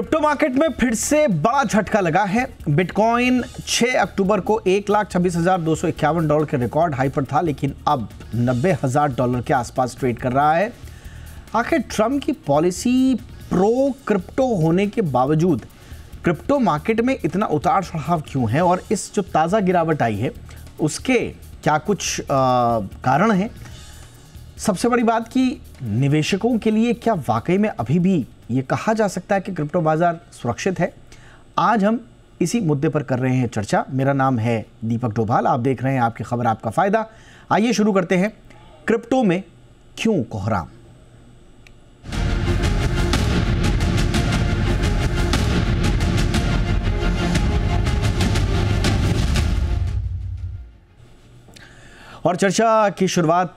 Crypto market में फिर से बड़ा झटका लगा है। बिटकॉइन 6 अक्टूबर को $1,26,251 के रिकॉर्ड हाई पर था, लेकिन अब $90,000 के आसपास ट्रेड कर रहा है। आखिर ट्रम्प की पॉलिसी प्रो क्रिप्टो होने के बावजूद क्रिप्टो मार्केट में इतना उतार चढ़ाव क्यों है, और इस जो ताज़ा गिरावट आई है उसके क्या कुछ कारण हैं? सबसे बड़ी बात कि निवेशकों के लिए क्या वाकई में अभी भी ये कहा जा सकता है कि क्रिप्टो बाजार सुरक्षित है? आज हम इसी मुद्दे पर कर रहे हैं चर्चा। मेरा नाम है दीपक डोभाल, आप देख रहे हैं आपकी खबर आपका फायदा। आइए शुरू करते हैं। क्रिप्टो में क्यों कोहराम? और चर्चा की शुरुआत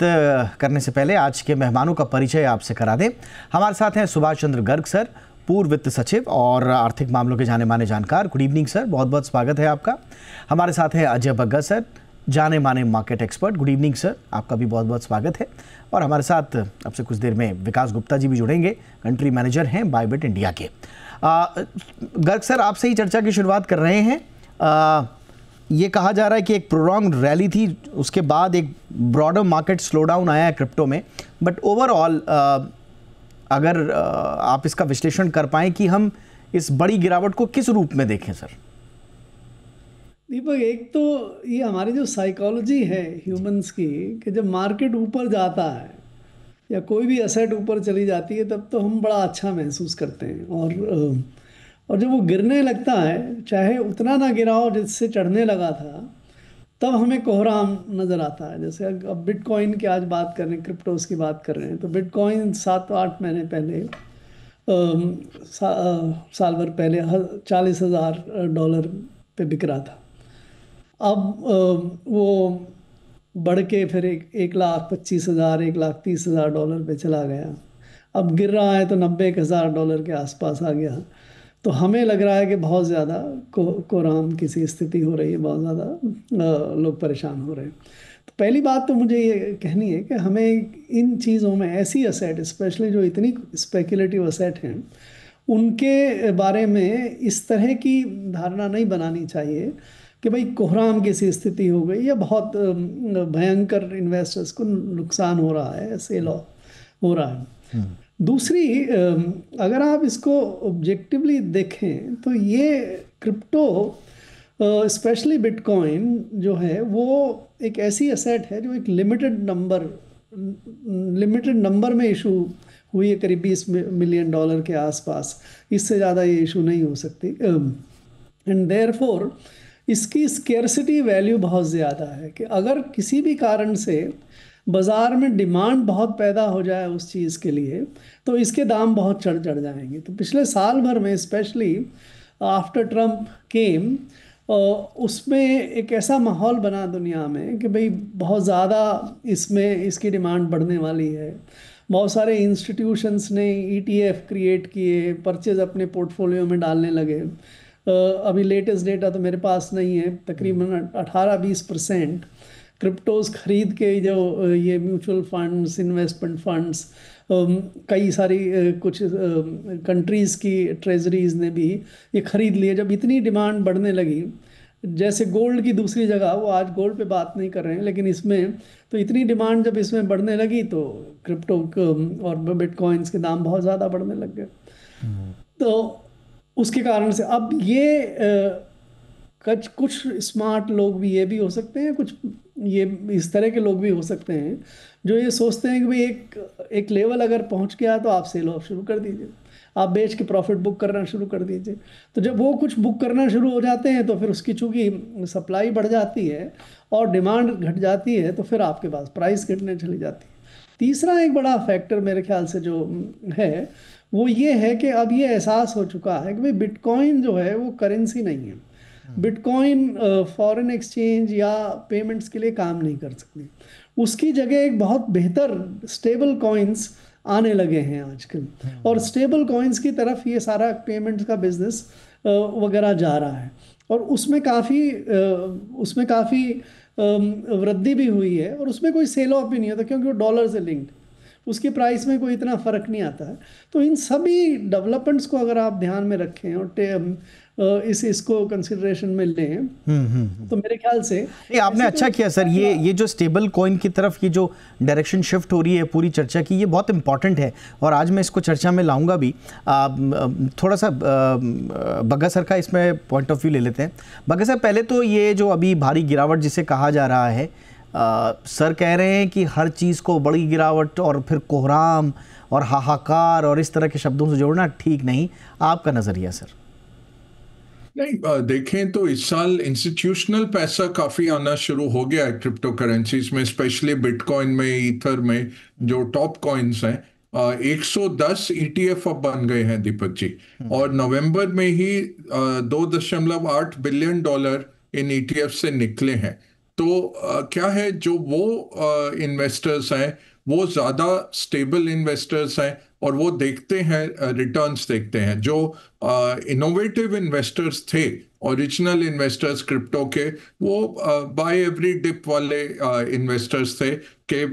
करने से पहले आज के मेहमानों का परिचय आपसे करा दें। हमारे साथ हैं सुभाष चंद्र गर्ग सर, पूर्व वित्त सचिव और आर्थिक मामलों के जाने माने जानकार। गुड इवनिंग सर, बहुत बहुत स्वागत है आपका। हमारे साथ हैं अजय बग्गा सर, जाने माने market expert. Good evening sir, आपका भी बहुत बहुत स्वागत है। और हमारे साथ अब से कुछ देर में विकास गुप्ता जी भी जुड़ेंगे, कंट्री मैनेजर हैं बायबिट इंडिया के। गर्ग सर, आपसे ही चर्चा की शुरुआत कर रहे हैं। ये कहा जा रहा है कि एक प्रोलॉन्ग रैली थी, उसके बाद एक ब्रॉडर मार्केट स्लोडाउन आया है क्रिप्टो में, बट ओवरऑल अगर आप इसका विश्लेषण कर पाएं कि हम इस बड़ी गिरावट को किस रूप में देखें सर? दीपक, एक तो ये हमारी जो साइकोलॉजी है ह्यूमंस की, कि जब मार्केट ऊपर जाता है या कोई भी एसेट ऊपर चली जाती है तब तो हम बड़ा अच्छा महसूस करते हैं, और जब वो गिरने लगता है, चाहे उतना ना गिरा हो जिससे चढ़ने लगा था, तब हमें कोहराम नज़र आता है। जैसे अब बिटकॉइन की आज बात कर रहे हैं, क्रिप्टोस की बात कर रहे हैं, तो बिटकॉइन 7-8 महीने पहले साल भर पहले $40,000 पे बिक रहा था। अब वो बढ़ के फिर 1,25,000 $1,30,000 पे चला गया। अब गिर रहा है तो $90,000 के आसपास आ गया। तो हमें लग रहा है कि बहुत ज़्यादा कोहराम की सी स्थिति हो रही है, बहुत ज़्यादा लोग परेशान हो रहे हैं। तो पहली बात तो मुझे ये कहनी है कि हमें इन चीज़ों में, ऐसी असेट स्पेशली जो इतनी स्पेकुलेटिव असेट हैं, उनके बारे में इस तरह की धारणा नहीं बनानी चाहिए कि भाई कोहराम की सी स्थिति हो गई या बहुत भयंकर इन्वेस्टर्स को नुकसान हो रहा है, सेल हो रहा है। दूसरी, अगर आप इसको ऑब्जेक्टिवली देखें तो ये क्रिप्टो, स्पेशली बिटकॉइन जो है, वो एक ऐसी एसेट है जो एक लिमिटेड नंबर में इशू हुई है, करीब $20 मिलियन के आसपास। इससे ज़्यादा ये इशू नहीं हो सकती, एंड देयरफॉर इसकी स्केर्सिटी वैल्यू बहुत ज़्यादा है कि अगर किसी भी कारण से बाज़ार में डिमांड बहुत पैदा हो जाए उस चीज़ के लिए, तो इसके दाम बहुत चढ़ जाएंगे। तो पिछले साल भर में, स्पेशली आफ्टर ट्रम्प केम, उसमें एक ऐसा माहौल बना दुनिया में कि भाई बहुत ज़्यादा इसकी डिमांड बढ़ने वाली है। बहुत सारे इंस्टीट्यूशंस ने ETF क्रिएट किए, परचेज अपने पोर्टफोलियो में डालने लगे। अभी लेटेस्ट डेटा तो मेरे पास नहीं है, तकरीबन 18-20% क्रिप्टोज खरीद के जो ये म्यूचुअल फंड्स, इन्वेस्टमेंट फंड्स, कई सारी कुछ कंट्रीज़ की ट्रेजरीज ने भी ये खरीद लिए। जब इतनी डिमांड बढ़ने लगी, जैसे गोल्ड की दूसरी जगह, वो आज गोल्ड पे बात नहीं कर रहे हैं, लेकिन इसमें तो इतनी डिमांड जब इसमें बढ़ने लगी तो क्रिप्टो और बिटकॉइंस के दाम बहुत ज़्यादा बढ़ने लग गए। तो उसके कारण से अब ये कुछ स्मार्ट लोग भी ये भी हो सकते हैं, कुछ ये इस तरह के लोग भी हो सकते हैं जो ये सोचते हैं कि भाई एक लेवल अगर पहुंच गया तो आप सेल ऑफ शुरू कर दीजिए, आप बेच के प्रॉफिट बुक करना शुरू कर दीजिए। तो जब वो कुछ बुक करना शुरू हो जाते हैं तो फिर उसकी चूँकि सप्लाई बढ़ जाती है और डिमांड घट जाती है, तो फिर आपके पास प्राइस घटने चली जाती है। तीसरा एक बड़ा फैक्टर मेरे ख्याल से जो है वो ये है कि अब ये एहसास हो चुका है कि भाई बिटकॉइन जो है वो करेंसी नहीं है। बिटकॉइन फॉरेन एक्सचेंज या पेमेंट्स के लिए काम नहीं कर सकती। उसकी जगह एक बहुत बेहतर स्टेबल कॉइन्स आने लगे हैं आजकल, और स्टेबल कॉइन्स की तरफ ये सारा पेमेंट्स का बिजनेस वगैरह जा रहा है, और उसमें काफ़ी वृद्धि भी हुई है, और उसमें कोई सेल ऑफ भी नहीं होता क्योंकि वो डॉलर से लिंक्ड। उसकी प्राइस में कोई इतना फर्क नहीं आता है। तो इन सभी डेवलपमेंट्स को अगर आप ध्यान में रखें और इसको कंसिडरेशन में लें, तो मेरे ख्याल से ये आपने अच्छा किया सर, ये जो स्टेबल कॉइन की तरफ ये जो डायरेक्शन शिफ्ट हो रही है पूरी चर्चा की, ये बहुत इंपॉर्टेंट है और आज मैं इसको चर्चा में लाऊंगा भी। थोड़ा सा बग्गा सर का इसमें पॉइंट ऑफ व्यू ले लेते हैं। बग्गा सर, पहले तो ये जो अभी भारी गिरावट जिसे कहा जा रहा है, सर कह रहे हैं कि हर चीज़ को बड़ी गिरावट और फिर कोहराम और हाहाकार और इस तरह के शब्दों से जोड़ना ठीक नहीं, आपका नज़रिया सर? नहीं, देखें तो इस साल इंस्टीट्यूशनल पैसा काफी आना शुरू हो गया है क्रिप्टो करेंसीज में, स्पेशली बिटकॉइन में, ईथर में, जो टॉप कॉइन्स हैं। 110 ETF अब बन गए हैं दीपक जी, और नवंबर में ही $2.8 बिलियन इन ETF से निकले हैं। तो क्या है, जो वो इन्वेस्टर्स हैं वो ज़्यादा स्टेबल इन्वेस्टर्स हैं और वो देखते हैं, रिटर्न्स देखते हैं। जो इनोवेटिव इन्वेस्टर्स थे, ओरिजिनल इन्वेस्टर्स क्रिप्टो के, वो बाय एवरी डिप वाले इन्वेस्टर्स थे कि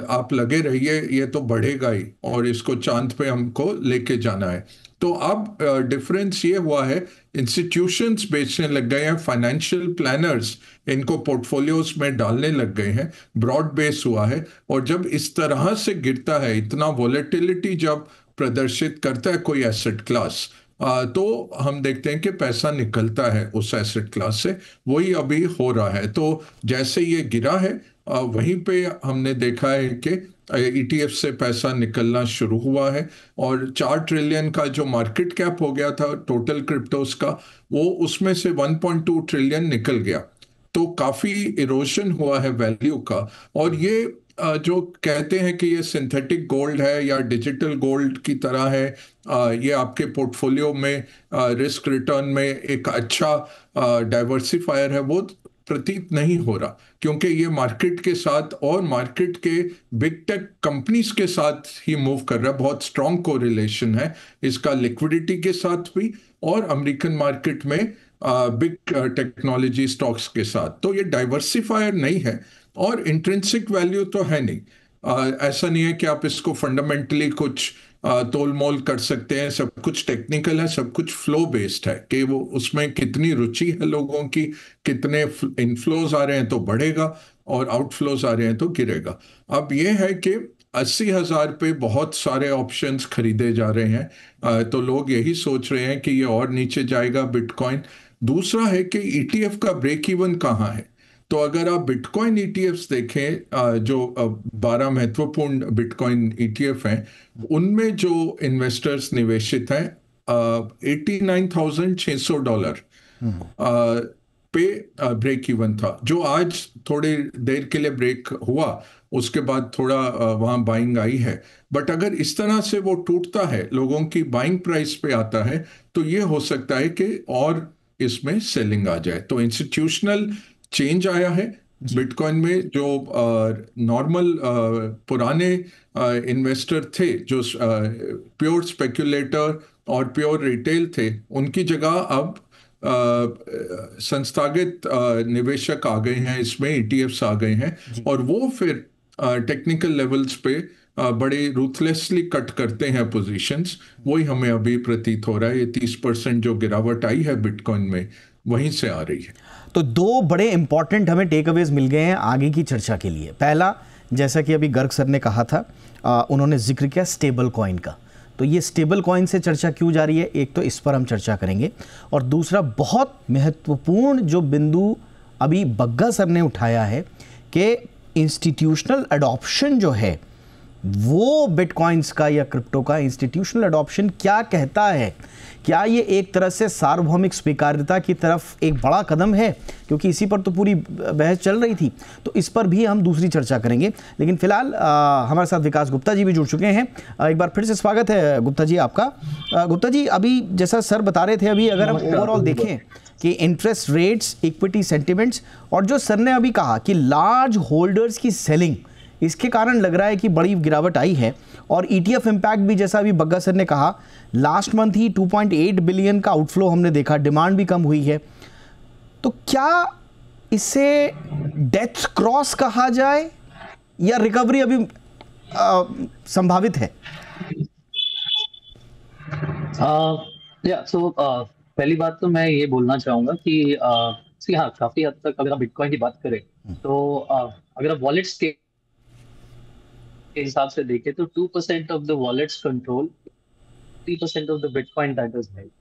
आप लगे रहिए, ये तो बढ़ेगा ही और इसको चांद पे हमको लेके जाना है। तो अब डिफरेंस ये हुआ है, इंस्टीट्यूशंस बेचने लग गए हैं, फाइनेंशियल प्लानर्स इनको पोर्टफोलियोज में डालने लग गए हैं, ब्रॉड बेस हुआ है। और जब इस तरह से गिरता है, इतना वॉलेटिलिटी जब प्रदर्शित करता है कोई एसेट क्लास, तो हम देखते हैं कि पैसा निकलता है उस एसेट क्लास से। वही अभी हो रहा है। तो जैसे ये गिरा है, वहीं पे हमने देखा है कि ETF से पैसा निकलना शुरू हुआ है और 4 ट्रिलियन का जो मार्केट कैप हो गया था टोटल क्रिप्टोस का, वो उसमें से 1.2 ट्रिलियन निकल गया। तो काफी इरोजन हुआ है वैल्यू का। और ये जो कहते हैं कि ये सिंथेटिक गोल्ड है या डिजिटल गोल्ड की तरह है, ये आपके पोर्टफोलियो में रिस्क रिटर्न में एक अच्छा डाइवर्सिफायर है, वो प्रतीत नहीं हो रहा, क्योंकि ये मार्केट के साथ और मार्केट के बिग टेक कंपनीज के साथ ही मूव कर रहा है। बहुत स्ट्रॉन्ग कोरिलेशन है इसका लिक्विडिटी के साथ भी और अमेरिकन मार्केट में बिग टेक्नोलॉजी स्टॉक्स के साथ। तो ये डाइवर्सिफायर नहीं है और इंट्रिंसिक वैल्यू तो है नहीं। ऐसा नहीं है कि आप इसको फंडामेंटली कुछ तोल मोल कर सकते हैं। सब कुछ टेक्निकल है, सब कुछ फ्लो बेस्ड है कि वो उसमें कितनी रुचि है लोगों की, कितने इनफ्लोज आ रहे हैं तो बढ़ेगा और आउटफ्लोज आ रहे हैं तो गिरेगा। अब ये है कि 80,000 पे बहुत सारे ऑप्शंस खरीदे जा रहे हैं, तो लोग यही सोच रहे हैं कि ये और नीचे जाएगा बिटकॉइन। दूसरा है कि ETF का ब्रेक इवन कहाँ है। तो अगर आप बिटकॉइन ETFs देखें, जो 12 महत्वपूर्ण बिटकॉइन ETF हैं, उनमें जो इन्वेस्टर्स निवेशित हैं, $89,600 पे ब्रेक इवन था, जो आज थोड़ी देर के लिए ब्रेक हुआ, उसके बाद थोड़ा वहाँ बाइंग आई है। बट अगर इस तरह से वो टूटता है, लोगों की बाइंग प्राइस पे आता है, तो ये हो सकता है कि और इसमें सेलिंग आ जाए। तो इंस्टीट्यूशनल चेंज आया है बिटकॉइन में। जो नॉर्मल पुराने इन्वेस्टर थे, जो प्योर स्पेक्युलेटर और प्योर रिटेल थे, उनकी जगह अब संस्थागत निवेशक आ गए हैं, इसमें ETFs आ गए हैं और वो फिर टेक्निकल लेवल्स पे बड़े रूथलेसली कट करते हैं पोजीशंस। वही हमें अभी प्रतीत हो रहा है। ये 30% जो गिरावट आई है बिटकॉइन में, वहीं से आ रही है। तो दो बड़े इंपॉर्टेंट हमें टेक अवेज मिल गए हैं आगे की चर्चा के लिए। पहला, जैसा कि अभी गर्ग सर ने कहा था, उन्होंने जिक्र किया स्टेबल कॉइन का। तो ये स्टेबल कॉइन से चर्चा क्यों जा रही है, एक तो इस पर हम चर्चा करेंगे, और दूसरा बहुत महत्वपूर्ण जो बिंदु अभी बग्गा सर ने उठाया है कि इंस्टीट्यूशनल अडॉप्शन जो है वो बिटकॉइंस का या क्रिप्टो का इंस्टीट्यूशनल अडॉप्शन क्या कहता है। क्या ये एक तरह से सार्वभौमिक स्वीकार्यता की तरफ एक बड़ा कदम है, क्योंकि इसी पर तो पूरी बहस चल रही थी। तो इस पर भी हम दूसरी चर्चा करेंगे, लेकिन फिलहाल हमारे साथ विकास गुप्ता जी भी जुड़ चुके हैं। एक बार फिर से स्वागत है गुप्ता जी आपका। गुप्ता जी, अभी जैसा सर बता रहे थे, अभी अगर हम ओवरऑल देखें कि इंटरेस्ट रेट्स, इक्विटी सेंटिमेंट्स, और जो सर ने अभी कहा कि लार्ज होल्डर्स की सेलिंग, इसके कारण लग रहा है कि बड़ी गिरावट आई है। और ETF इम्पैक्ट भी, जैसा अभी बग्गा सर ने कहा, लास्ट मंथ ही 2.8 बिलियन का आउटफ्लो हमने देखा, डिमांड भी कम हुई है। तो क्या इसे डेथ क्रॉस कहा जाए या रिकवरी अभी संभावित है? पहली बात तो मैं ये बोलना चाहूंगा कि हाँ, काफी हद तक अगर आप बिटकॉइन की बात करें तो अगर आप वॉलेट्स के हिसाब से देखें तो 2% of the wallets control 3% of the bitcoin that is held.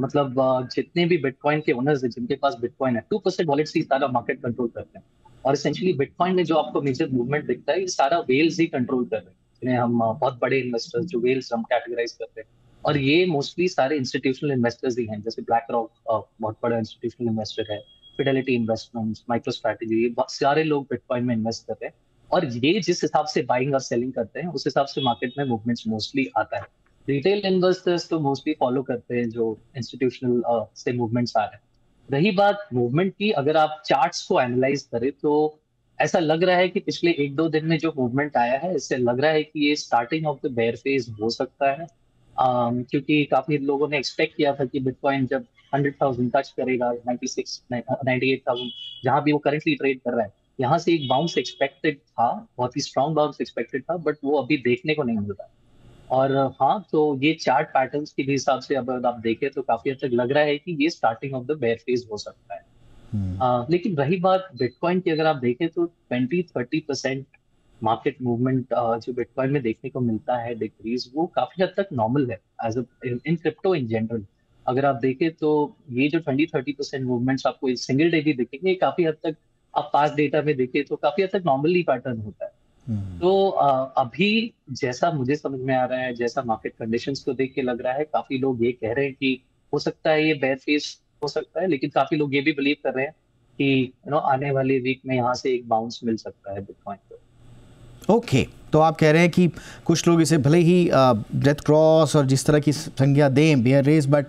मतलब जितने भी बिटकॉइन के ओनर्स हैं जिनके पास बिटकॉइन है 2% वॉलेट्स ही सारा मार्केट कंट्रोल करते हैं। और एसेंशियली बिटकॉइन में जो आपको मेजर मूवमेंट दिखता है ये सारा वेल्स ही कंट्रोल कर रहे हैं, जिन्हें हम बहुत बड़े इन्वेस्टर्स जो वेल्स हम कैटेगराइज करते हैं। और ये मोस्टली सारे इंस्टीट्यूशनल इन्वेस्टर्स ही हैं, जैसे ब्लैक रॉक बहुत बड़ा इंस्टीट्यूशनल इन्वेस्टर है, फिडेलिटी इन्वेस्टमेंट्स, माइक्रो स्ट्रैटेजी, ये सारे लोग बिटकॉइन में इन्वेस्ट करते हैं। और ये जिस हिसाब से बाइंग और सेलिंग करते हैं उस हिसाब से मार्केट में मूवमेंट्स मोस्टली आता है। रिटेल इन्वेस्टर्स तो मोस्टली फॉलो करते हैं जो इंस्टीट्यूशनल से मूवमेंट्स आ रहे हैं। रही बात मूवमेंट की, अगर आप चार्ट्स को एनालाइज करें तो ऐसा लग रहा है कि पिछले 1-2 दिन में जो मूवमेंट आया है इससे लग रहा है कि ये starting of the bear phase हो सकता है। क्योंकि काफी लोगों ने एक्सपेक्ट किया था कि बिटकॉइन जब 100,000 टच करेगा, 96, 98,000 जहां भी वो करंटली ट्रेड कर रहा है, यहाँ से एक बाउंस एक्सपेक्टेड था, बहुत ही स्ट्रॉन्ग बाउंस एक्सपेक्टेड था, बट वो अभी देखने को नहीं मिल रहा। और हाँ, तो ये चार्ट पैटर्न्स के भी हिसाब से अगर आप देखें तो काफी हद तक लग रहा है कि ये starting of the bear phase हो सकता है। लेकिन रही बात बिटकॉइन की, अगर आप देखें तो 20-30% मार्केट मूवमेंट जो बिटकॉइन में देखने को मिलता है डिक्रीज, वो काफी हद तक नॉर्मल है as in crypto in general. अगर आप देखें तो ये जो 20-30% मूवमेंट्स आपको इस सिंगल डे भी दिखेंगे, काफी हद तक आप पास्ट डेटा में देखें तो काफी हद तक नॉर्मली पैटर्न होता है। तो अभी जैसा मुझे समझ में आ रहा है, जैसा मार्केट कंडीशंस को देख के लग रहा है, काफी लोग ये कह रहे हैं कि हो सकता है ये बेयर फेज हो सकता है, लेकिन काफी लोग ये भी बिलीव कर रहे हैं कि आने वाले वीक में यहाँ से एक बाउंस मिल सकता है बिटकॉइन को। ओके, तो आप कह रहे हैं कि कुछ लोग इसे भले ही डेथ क्रॉस और जिस तरह की संज्ञा दें बेयर रेस, बट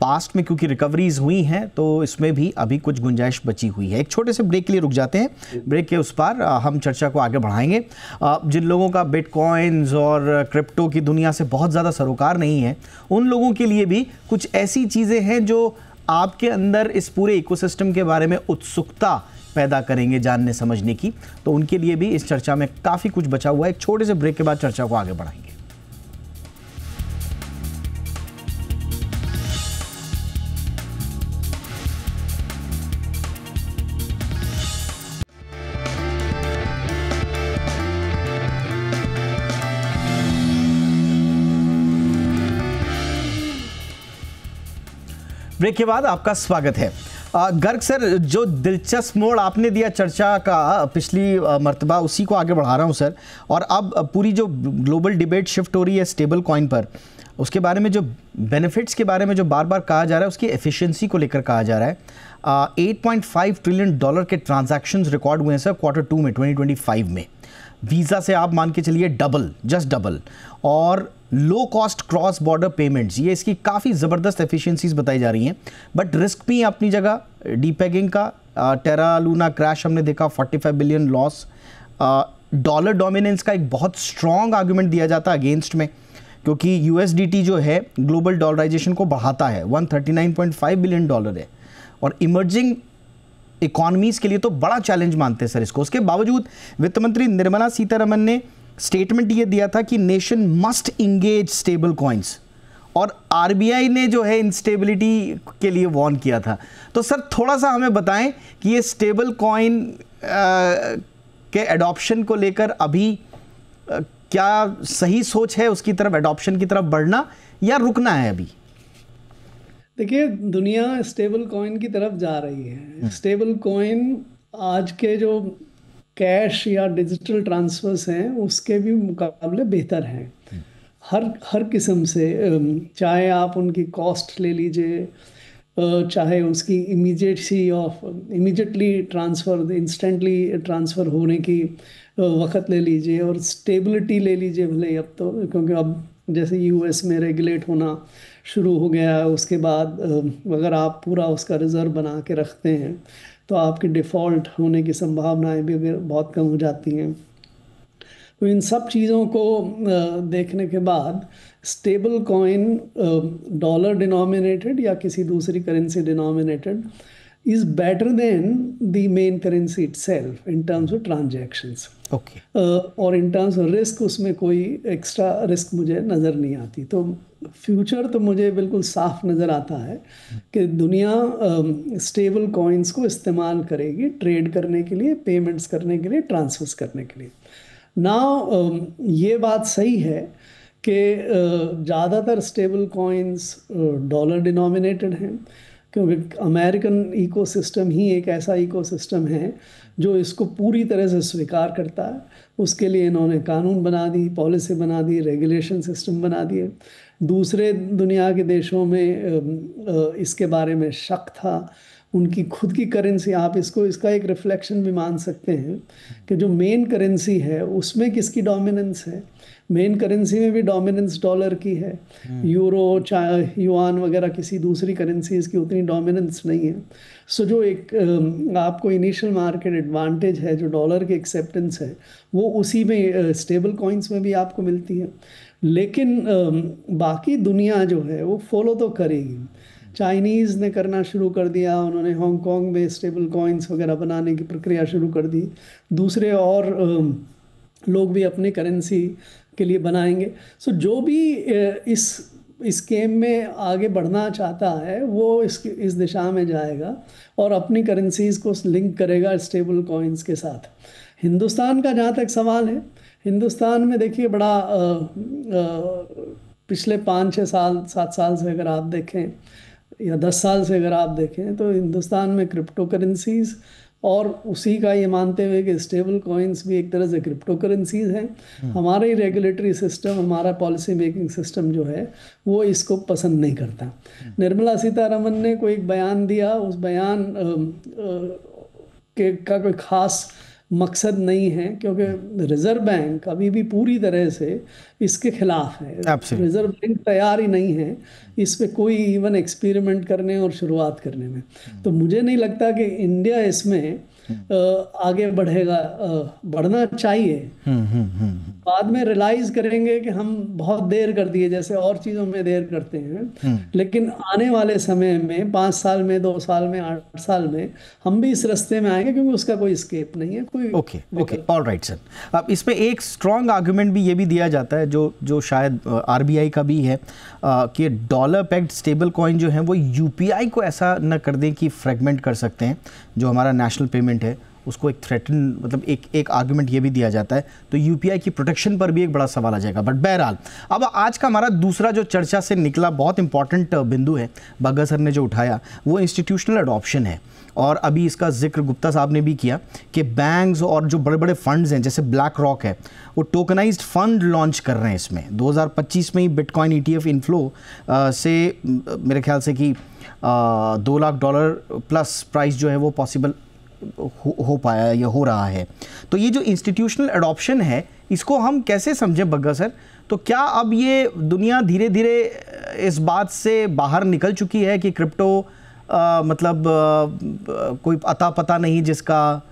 पास्ट में क्योंकि रिकवरीज हुई हैं तो इसमें भी अभी कुछ गुंजाइश बची हुई है। एक छोटे से ब्रेक के लिए रुक जाते हैं, ब्रेक के उस पार हम चर्चा को आगे बढ़ाएंगे। जिन लोगों का बिटकॉइंस और क्रिप्टो की दुनिया से बहुत ज़्यादा सरोकार नहीं है, उन लोगों के लिए भी कुछ ऐसी चीज़ें हैं जो आपके अंदर इस पूरे इकोसिस्टम के बारे में उत्सुकता पैदा करेंगे जानने समझने की, तो उनके लिए भी इस चर्चा में काफ़ी कुछ बचा हुआ है। एक छोटे से ब्रेक के बाद चर्चा को आगे बढ़ाएंगे। ब्रेक के बाद आपका स्वागत है। गर्ग सर, जो दिलचस्प मोड़ आपने दिया चर्चा का पिछली मर्तबा, उसी को आगे बढ़ा रहा हूं सर। और अब पूरी जो ग्लोबल डिबेट शिफ्ट हो रही है स्टेबल कॉइन पर, उसके बारे में जो बेनिफिट्स के बारे में जो बार बार कहा जा रहा है, उसकी एफिशिएंसी को लेकर कहा जा रहा है। 8.5 ट्रिलियन डॉलर के ट्रांजैक्शंस रिकॉर्ड हुए हैं सर Q2 में 2025 में। वीज़ा से आप मान के चलिए डबल, जस्ट डबल। और low cost cross border payments, ये इसकी काफ़ी ज़बरदस्त एफिशिएंसीज बताई जा रही हैं। बट रिस्क भी अपनी जगह, डीपेगिंग का, टेरा लूना क्रैश हमने देखा, 45 बिलियन लॉस। डॉलर डोमिनेंस का एक बहुत स्ट्रॉन्ग आर्गुमेंट दिया जाता है अगेंस्ट में, क्योंकि USDT जो है ग्लोबल डॉलराइजेशन को बढ़ाता है, 139.5 बिलियन डॉलर है। और इमर्जिंग इकोनॉमीज़ के लिए तो बड़ा चैलेंज मानते हैं सर इसको। उसके बावजूद वित्त मंत्री निर्मला सीतारमन ने स्टेटमेंट ये दिया था कि nation must engage stable coins, और RBI ने जो है इंस्टेबिलिटी के लिए वार्न किया था। तो सर थोड़ा सा हमें बताएं कि ये स्टेबल कॉइन के एडॉप्शन को लेकर अभी क्या सही सोच है, उसकी तरफ, एडॉप्शन की तरफ बढ़ना या रुकना है अभी? देखिए, दुनिया स्टेबल कॉइन की तरफ जा रही है। स्टेबल कॉइन आज के जो कैश या डिजिटल ट्रांसफर्स हैं उसके भी मुकाबले बेहतर हैं हर किस्म से। चाहे आप उनकी कॉस्ट ले लीजिए, चाहे उसकी इमीडिएटली ट्रांसफ़र, इंस्टेंटली ट्रांसफ़र होने की वक़्त ले लीजिए, और स्टेबिलिटी ले लीजिए भले अब तो, क्योंकि अब जैसे US में रेगुलेट होना शुरू हो गया है, उसके बाद अगर आप पूरा उसका रिज़र्व बना के रखते हैं तो आपकी डिफ़ॉल्ट होने की संभावनाएं भी बहुत कम हो जाती हैं। तो इन सब चीज़ों को देखने के बाद स्टेबल कॉइन डॉलर डिनोमिनेटेड या किसी दूसरी currency denominated is better than the main currency itself in terms of transactions. Okay और in terms of risk उसमें कोई एक्स्ट्रा रिस्क मुझे नज़र नहीं आती। तो फ्यूचर तो मुझे बिल्कुल साफ नज़र आता है कि दुनिया स्टेबल कॉइन्स को इस्तेमाल करेगी ट्रेड करने के लिए, पेमेंट्स करने के लिए, ट्रांसफर्स करने के लिए। ना ये बात सही है कि ज़्यादातर स्टेबल कॉइन्स डॉलर डिनोमिनेटेड हैं, क्योंकि अमेरिकन इकोसिस्टम ही एक ऐसा इकोसिस्टम है जो इसको पूरी तरह से स्वीकार करता है। उसके लिए इन्होंने कानून बना दी, पॉलिसी बना दी, रेगुलेशन सिस्टम बना दिए। दूसरे दुनिया के देशों में इसके बारे में शक था, उनकी खुद की करेंसी, आप इसका एक रिफ्लेक्शन भी मान सकते हैं कि जो मेन करेंसी है उसमें किसकी डोमिनेंस है। मेन करेंसी में भी डोमिनेंस डॉलर की है, यूरो, युआन वगैरह किसी दूसरी करेंसीज की उतनी डोमिनेंस नहीं है। सो जो एक आपको इनिशियल मार्केट एडवांटेज है, जो डॉलर की एक्सेप्टेंस है, वो उसी में स्टेबल कॉइन्स में भी आपको मिलती है। लेकिन बाकी दुनिया जो है वो फॉलो तो करेगी। चाइनीज़ ने करना शुरू कर दिया, उन्होंने हांगकांग में स्टेबल कॉइन्स वगैरह बनाने की प्रक्रिया शुरू कर दी। दूसरे और लोग भी अपनी करेंसी के लिए बनाएंगे। सो जो भी इस गेम में आगे बढ़ना चाहता है वो इस दिशा में जाएगा और अपनी करेंसीज़ को लिंक करेगा स्टेबल कॉइन्स के साथ। हिंदुस्तान का जहाँ तक सवाल है, हिंदुस्तान में देखिए बड़ा पिछले 5-6 साल 7 साल से अगर आप देखें या 10 साल से अगर आप देखें तो हिंदुस्तान में क्रिप्टो करेंसीज़ और उसी का ये मानते हुए कि स्टेबल कॉइन्स भी एक तरह से क्रिप्टो करेंसीज हैं, हमारा ही रेगुलेटरी सिस्टम, हमारा पॉलिसी मेकिंग सिस्टम जो है वो इसको पसंद नहीं करता। निर्मला सीतारमन ने कोई एक बयान दिया, उस बयान का कोई ख़ास मकसद नहीं है, क्योंकि रिजर्व बैंक अभी भी पूरी तरह से इसके खिलाफ है। रिजर्व बैंक तैयार ही नहीं है इस पे कोई इवन एक्सपेरिमेंट करने और शुरुआत करने में। तो मुझे नहीं लगता कि इंडिया इसमें आगे बढ़ेगा। बढ़ना चाहिए, बाद में रियलाइज करेंगे कि हम बहुत देर कर दिए, जैसे और चीज़ों में देर करते हैं। लेकिन आने वाले समय में 5 साल में, 2 साल में, 8 साल में हम भी इस रास्ते में आएंगे, क्योंकि उसका कोई स्केप नहीं है, कोई। Okay all right sir. अब इसमें एक स्ट्रॉन्ग आर्गुमेंट भी ये भी दिया जाता है जो शायद आरबीआई का भी है कि डॉलर पेग्ड स्टेबल कॉइन जो है वो यूपीआई को ऐसा न कर दें कि फ्रेगमेंट कर सकते हैं, जो हमारा नेशनल पेमेंट है उसको एक थ्रेटन, मतलब एक आर्गुमेंट ये भी दिया जाता है। तो यूपीआई की प्रोटेक्शन पर भी एक बड़ा सवाल आ जाएगा। बट बहरहाल अब आज का हमारा दूसरा जो चर्चा से निकला बहुत इंपॉर्टेंट बिंदु है बग्गा सर ने जो उठाया, वो इंस्टीट्यूशनल अडॉप्शन है। और अभी इसका जिक्र गुप्ता साहब ने भी किया कि बैंक्स और जो बड़े बड़े फंड्स हैं जैसे ब्लैक रॉक है, वो टोकनाइज्ड फंड लॉन्च कर रहे हैं। इसमें 2025 में ही बिटकॉइन ईटीएफ इनफ्लो से मेरे ख्याल से कि $2 लाख प्लस प्राइस जो है वो पॉसिबल हो पाया या हो रहा है। तो ये जो इंस्टीट्यूशनल एडॉप्शन है इसको हम कैसे समझें बग्गा सर? तो क्या अब ये दुनिया धीरे धीरे इस बात से बाहर निकल चुकी है कि क्रिप्टो मतलब कोई अता पता नहीं जिसका,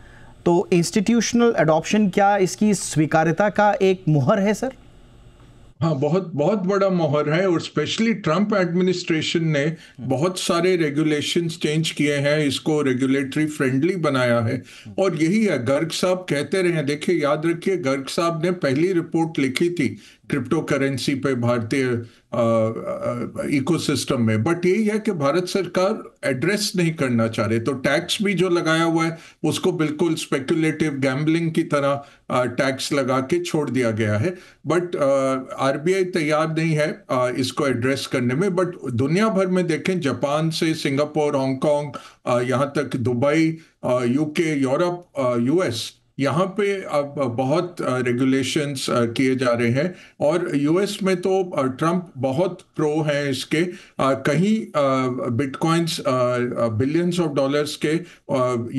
तो इंस्टीट्यूशनल एडॉप्शन क्या इसकी स्वीकार्यता का एक मुहर है सर? हाँ, बहुत बहुत बड़ा मोहर है। और स्पेशली ट्रम्प एडमिनिस्ट्रेशन ने बहुत सारे रेगुलेशंस चेंज किए हैं, इसको रेगुलेटरी फ्रेंडली बनाया है। और यही है, गर्ग साहब कहते रहे हैं, देखिए याद रखिए गर्ग साहब ने पहली रिपोर्ट लिखी थी क्रिप्टो करेंसी पे भारतीय इकोसिस्टम में, बट यही है कि भारत सरकार एड्रेस नहीं करना चाह रहे। तो टैक्स भी जो लगाया हुआ है उसको बिल्कुल स्पेकुलेटिव गैम्बलिंग की तरह टैक्स लगा के छोड़ दिया गया है। बट आरबीआई तैयार नहीं है इसको एड्रेस करने में। बट दुनिया भर में देखें, जापान से सिंगापुर, हांगकांग, यहाँ तक दुबई, यूके, यूरोप, यूएस, यहाँ पे अब बहुत रेगुलेशंस किए जा रहे हैं। और यूएस में तो ट्रम्प बहुत प्रो हैं इसके। कहीं बिटकॉइंस बिलियंस ऑफ डॉलर्स के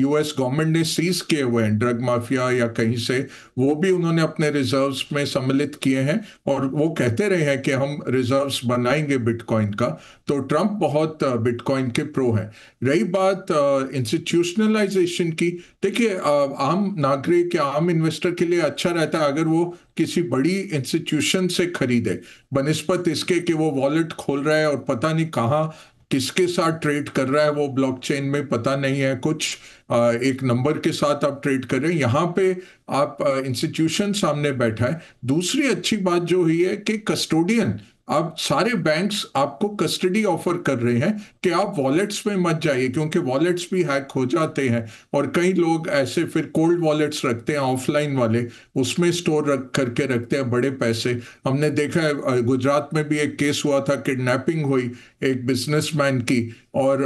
यूएस गवर्नमेंट ने सीज किए हुए हैं, ड्रग माफिया या कहीं से, वो भी उन्होंने अपने रिजर्व्स में सम्मिलित किए हैं। और वो कहते रहे हैं कि हम रिजर्व्स बनाएंगे बिटकॉइन का। तो ट्रम्प बहुत बिटकॉइन के प्रो हैं। रही बात इंस्टीट्यूशनलाइजेशन की, देखिए आम नागरिक या आम इन्वेस्टर के लिए अच्छा रहता है अगर वो किसी बड़ी इंस्टीट्यूशन से खरीदे, बनिस्बत इसके कि वो वॉलेट खोल रहा है और पता नहीं कहाँ किसके साथ ट्रेड कर रहा है वो ब्लॉकचेन में पता नहीं है, कुछ एक नंबर के साथ आप ट्रेड कर रहे हैं। यहाँ पे आप इंस्टीट्यूशन सामने बैठा है। दूसरी अच्छी बात जो हुई है कि कस्टोडियन, आप सारे बैंक्स आपको कस्टडी ऑफर कर रहे हैं कि आप वॉलेट्स में मत जाइए, क्योंकि वॉलेट्स भी हैक हो जाते हैं और कई लोग ऐसे फिर कोल्ड वॉलेट्स रखते हैं ऑफलाइन वाले, उसमें स्टोर करके रखते हैं बड़े पैसे। हमने देखा है गुजरात में भी एक केस हुआ था, किडनैपिंग हुई एक बिजनेसमैन की और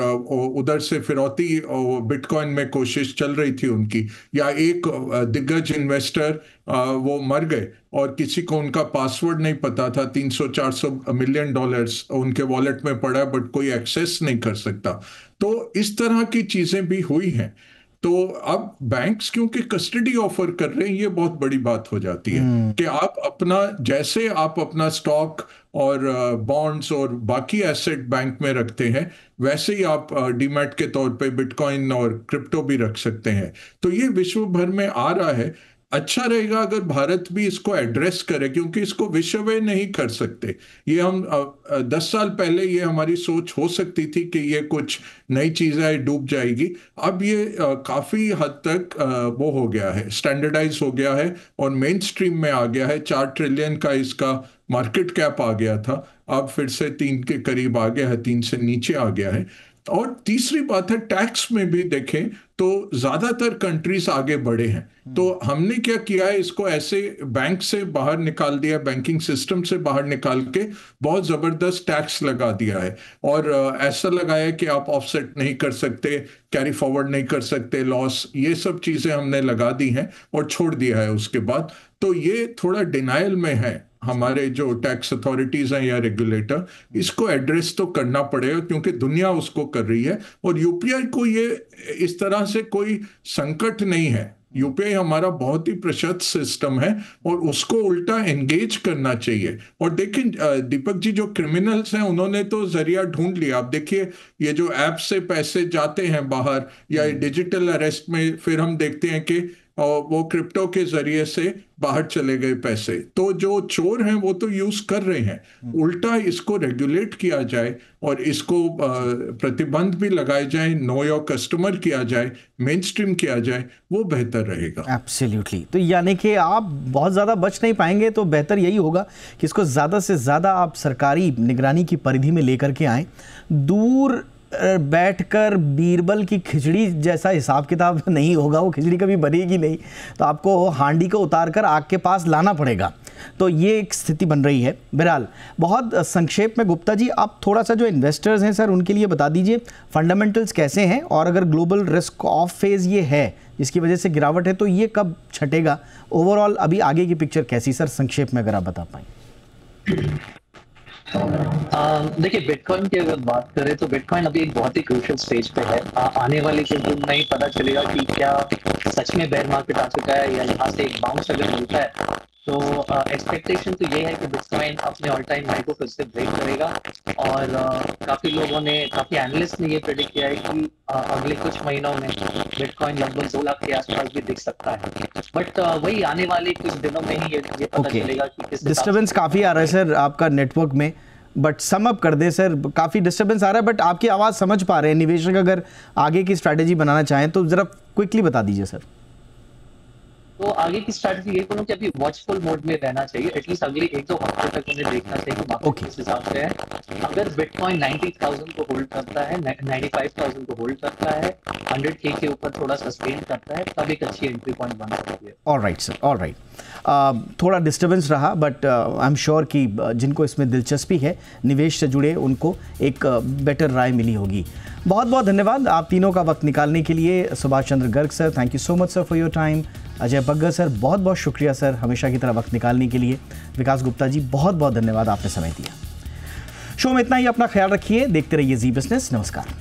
उधर से फिरौती बिटकॉइन में कोशिश चल रही थी उनकी, या एक दिग्गज इन्वेस्टर वो मर गए और किसी को उनका पासवर्ड नहीं पता था, 300-400 मिलियन डॉलर्स उनके वॉलेट में पड़ा बट कोई एक्सेस नहीं कर सकता। तो इस तरह की चीजें भी हुई हैं। तो अब बैंक्स क्योंकि कस्टडी ऑफर कर रहे हैं, ये बहुत बड़ी बात हो जाती है कि आप अपना, जैसे आप अपना स्टॉक और बॉन्ड्स और बाकी एसेट बैंक में रखते हैं, वैसे ही आप डीमैट के तौर पे बिटकॉइन और क्रिप्टो भी रख सकते हैं। तो ये विश्व भर में आ रहा है। अच्छा रहेगा अगर भारत भी इसको एड्रेस करे, क्योंकि इसको विश्वव्यापी नहीं कर सकते। ये हम 10 साल पहले ये हमारी सोच हो सकती थी कि ये कुछ नई चीज़ है, डूब जाएगी। अब ये काफ़ी हद तक वो हो गया है, स्टैंडर्डाइज हो गया है और मेन स्ट्रीम में आ गया है। 4 ट्रिलियन का इसका मार्केट कैप आ गया था, अब फिर से 3 के करीब आ गया है, 3 से नीचे आ गया है। और तीसरी बात है, टैक्स में भी देखें तो ज्यादातर कंट्रीज आगे बढ़े हैं। तो हमने क्या किया है, इसको ऐसे बैंक से बाहर निकाल दिया, बैंकिंग सिस्टम से बाहर निकाल के बहुत जबरदस्त टैक्स लगा दिया है और ऐसा लगाया कि आप ऑफसेट नहीं कर सकते, कैरी फॉरवर्ड नहीं कर सकते, लॉस, ये सब चीजें हमने लगा दी हैं और छोड़ दिया है उसके बाद। तो ये थोड़ा डिनाइल में है हमारे जो टैक्स अथॉरिटीज हैं या रेगुलेटर। इसको एड्रेस तो करना पड़ेगा क्योंकि दुनिया उसको कर रही है और यूपीआई को ये इस तरह से कोई संकट नहीं है। यूपीआई हमारा बहुत ही प्रशस्त सिस्टम है और उसको उल्टा एंगेज करना चाहिए। और देखिए दीपक जी, जो क्रिमिनल्स हैं उन्होंने तो जरिया ढूंढ लिया। आप देखिए ये जो ऐप से पैसे जाते हैं बाहर या डिजिटल अरेस्ट में, फिर हम देखते हैं कि और वो क्रिप्टो के जरिए से बाहर चले गए पैसे। तो जो चोर हैं वो तो यूज कर रहे हैं। उल्टा इसको रेगुलेट किया जाए और इसको प्रतिबंध भी लगाए जाए, नो योर कस्टमर किया जाए, मेन स्ट्रीम किया जाए, वो बेहतर रहेगा। एब्सोल्युटली। तो यानी कि आप बहुत ज़्यादा बच नहीं पाएंगे, तो बेहतर यही होगा कि इसको ज़्यादा से ज़्यादा आप सरकारी निगरानी की परिधि में लेकर के आएँ। दूर बैठकर बीरबल की खिचड़ी जैसा हिसाब किताब नहीं होगा, वो खिचड़ी कभी बनेगी नहीं। तो आपको हांडी को उतार कर आग के पास लाना पड़ेगा। तो ये एक स्थिति बन रही है। बहरहाल बहुत संक्षेप में गुप्ता जी, आप थोड़ा सा जो इन्वेस्टर्स हैं सर, उनके लिए बता दीजिए फंडामेंटल्स कैसे हैं, और अगर ग्लोबल रिस्क ऑफ फेज ये है जिसकी वजह से गिरावट है, तो ये कब छटेगा? ओवरऑल अभी आगे की पिक्चर कैसी सर, संक्षेप में अगर आप बता पाएँ। देखिए, बिटकॉइन की अगर बात करें तो बिटकॉइन अभी एक बहुत ही क्रूशियल स्टेज पे है। आने वाले कुछ दिन में ही पता चलेगा कि क्या सच में बेयर मार्केट आ चुका है या यहाँ से एक बाउंस अगर मिलता है तो एक्सपेक्टेशन तो ये है कि बिटकॉइन अपने ऑल टाइम हाई को फिर से ब्रेक करेगा। और काफी लोगों ने, काफी एनालिस्ट ने ये प्रेडिक्ट किया है कि अगले कुछ महीनों में बिटकॉइन लगभग 2 लाख के आसपास भी दिख सकता है। बट वही आने वाले कुछ दिनों में ही ये पता चलेगा कि किस। डिस्टर्बेंस काफी आ रहा है सर आपका नेटवर्क में, बट सम अप कर दे सर। काफ़ी डिस्टर्बेंस आ रहा है बट आपकी आवाज़ समझ पा रहे हैं। निवेशक अगर आगे की स्ट्रैटेजी बनाना चाहें तो ज़रा क्विकली बता दीजिए सर। तो आगे की स्ट्रैटेजी ये करूँ कि अभी वॉचफुल मोड में रहना चाहिए, एटलीस्ट अगले 1-2 हफ्ते तक उन्हें देखना चाहिए मार्केट किस हिसाब से है। अगर बिटकॉइन 90,000 को होल्ड करता है, 95,000 को होल्ड करता है, 100K के ऊपर थोड़ा सस्टेन करता है, तब एक अच्छी एंट्री पॉइंट बन सकती है। Alright sir, alright. थोड़ा डिस्टर्बेंस रहा बट आई एम श्योर कि जिनको इसमें दिलचस्पी है निवेश से जुड़े, उनको एक बेटर राय मिली होगी। बहुत बहुत धन्यवाद आप तीनों का वक्त निकालने के लिए। Subhash Chandra Garg sir, thank you so much sir for your time. Ajay Baggar sir, बहुत बहुत शुक्रिया सर हमेशा की तरह वक्त निकालने के लिए। विकास गुप्ता जी, बहुत बहुत धन्यवाद, आपने समय दिया। शो में इतना ही, अपना ख्याल रखिए, देखते रहिए जी बिजनेस। नमस्कार।